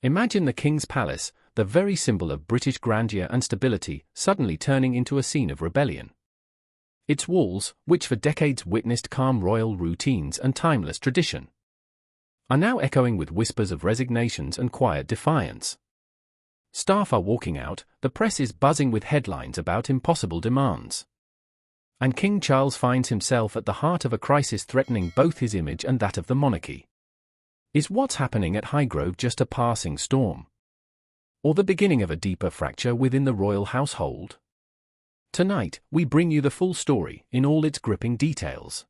Imagine the King's Palace, the very symbol of British grandeur and stability, suddenly turning into a scene of rebellion. Its walls, which for decades witnessed calm royal routines and timeless tradition, are now echoing with whispers of resignations and quiet defiance. Staff are walking out, the press is buzzing with headlines about impossible demands. And King Charles finds himself at the heart of a crisis threatening both his image and that of the monarchy. Is what's happening at Highgrove just a passing storm? Or the beginning of a deeper fracture within the royal household? Tonight, we bring you the full story, in all its gripping details.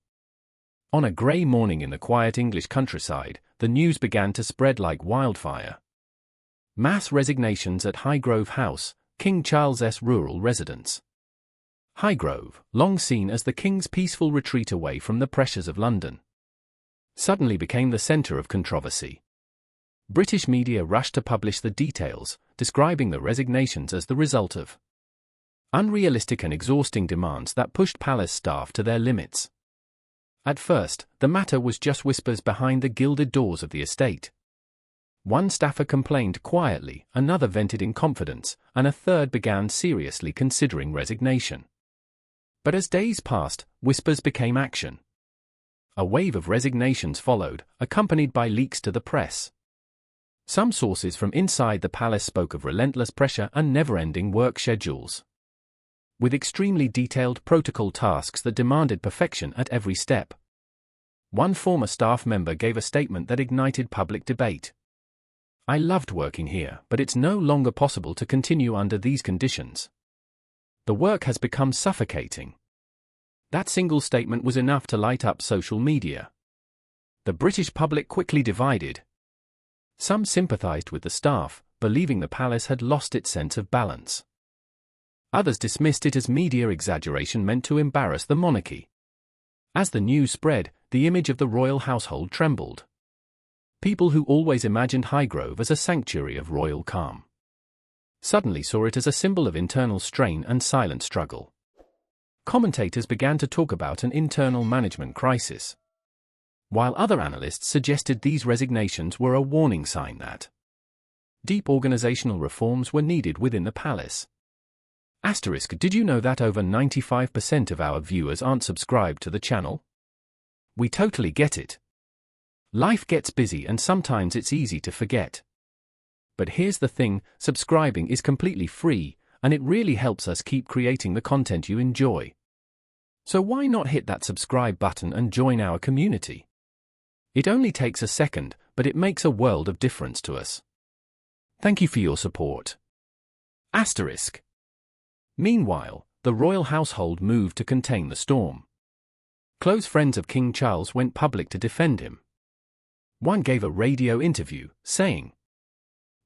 On a grey morning in the quiet English countryside, the news began to spread like wildfire. Mass resignations at Highgrove House, King Charles's rural residence. Highgrove, long seen as the King's peaceful retreat away from the pressures of London, suddenly became the centre of controversy. British media rushed to publish the details, describing the resignations as the result of unrealistic and exhausting demands that pushed palace staff to their limits. At first, the matter was just whispers behind the gilded doors of the estate. One staffer complained quietly, another vented in confidence, and a third began seriously considering resignation. But as days passed, whispers became action. A wave of resignations followed, accompanied by leaks to the press. Some sources from inside the palace spoke of relentless pressure and never-ending work schedules, with extremely detailed protocol tasks that demanded perfection at every step. One former staff member gave a statement that ignited public debate. "I loved working here, but it's no longer possible to continue under these conditions. The work has become suffocating." That single statement was enough to light up social media. The British public quickly divided. Some sympathised with the staff, believing the palace had lost its sense of balance. Others dismissed it as media exaggeration meant to embarrass the monarchy. As the news spread, the image of the royal household trembled. People who always imagined Highgrove as a sanctuary of royal calm suddenly saw it as a symbol of internal strain and silent struggle. Commentators began to talk about an internal management crisis, while other analysts suggested these resignations were a warning sign that deep organizational reforms were needed within the palace. Asterisk, did you know that over 95% of our viewers aren't subscribed to the channel? We totally get it. Life gets busy and sometimes it's easy to forget. But here's the thing, subscribing is completely free, and it really helps us keep creating the content you enjoy. So why not hit that subscribe button and join our community? It only takes a second, but it makes a world of difference to us. Thank you for your support. Asterisk. Meanwhile, the royal household moved to contain the storm. Close friends of King Charles went public to defend him. One gave a radio interview, saying,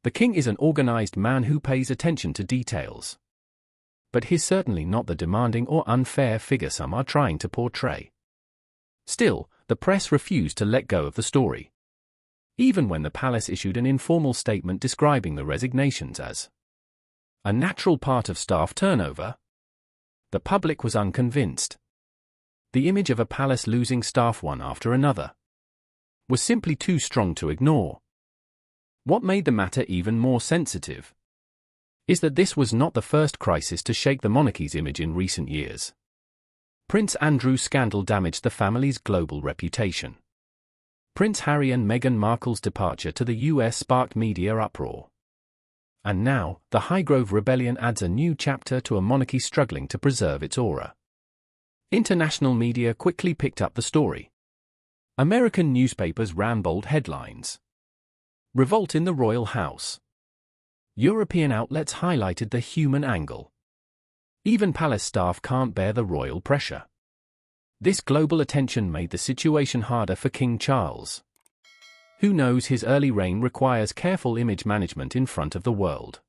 "The king is an organized man who pays attention to details. But he's certainly not the demanding or unfair figure some are trying to portray." Still, the press refused to let go of the story. Even when the palace issued an informal statement describing the resignations as a natural part of staff turnover, the public was unconvinced. The image of a palace losing staff one after another was simply too strong to ignore. What made the matter even more sensitive is that this was not the first crisis to shake the monarchy's image in recent years. Prince Andrew's scandal damaged the family's global reputation. Prince Harry and Meghan Markle's departure to the US sparked media uproar. And now, the Highgrove rebellion adds a new chapter to a monarchy struggling to preserve its aura. International media quickly picked up the story. American newspapers ran bold headlines. "Revolt in the Royal House." European outlets highlighted the human angle. Even palace staff can't bear the royal pressure. This global attention made the situation harder for King Charles. Who knows, his early reign requires careful image management in front of the world.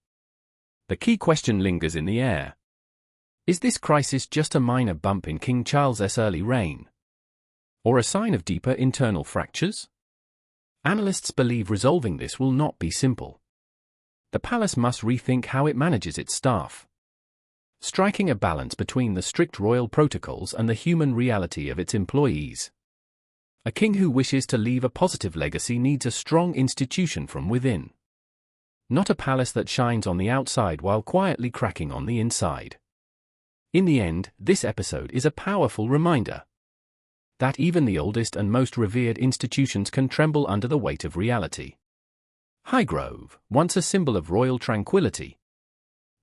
The key question lingers in the air. Is this crisis just a minor bump in King Charles's early reign, or a sign of deeper internal fractures? Analysts believe resolving this will not be simple. The palace must rethink how it manages its staff, striking a balance between the strict royal protocols and the human reality of its employees. A king who wishes to leave a positive legacy needs a strong institution from within. not a palace that shines on the outside while quietly cracking on the inside. In the end, this episode is a powerful reminder that even the oldest and most revered institutions can tremble under the weight of reality. Highgrove, once a symbol of royal tranquility,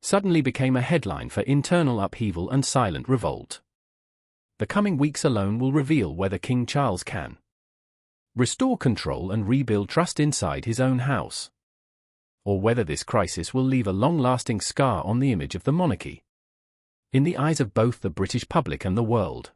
suddenly became a headline for internal upheaval and silent revolt. The coming weeks alone will reveal whether King Charles can restore control and rebuild trust inside his own house, or whether this crisis will leave a long-lasting scar on the image of the monarchy in the eyes of both the British public and the world.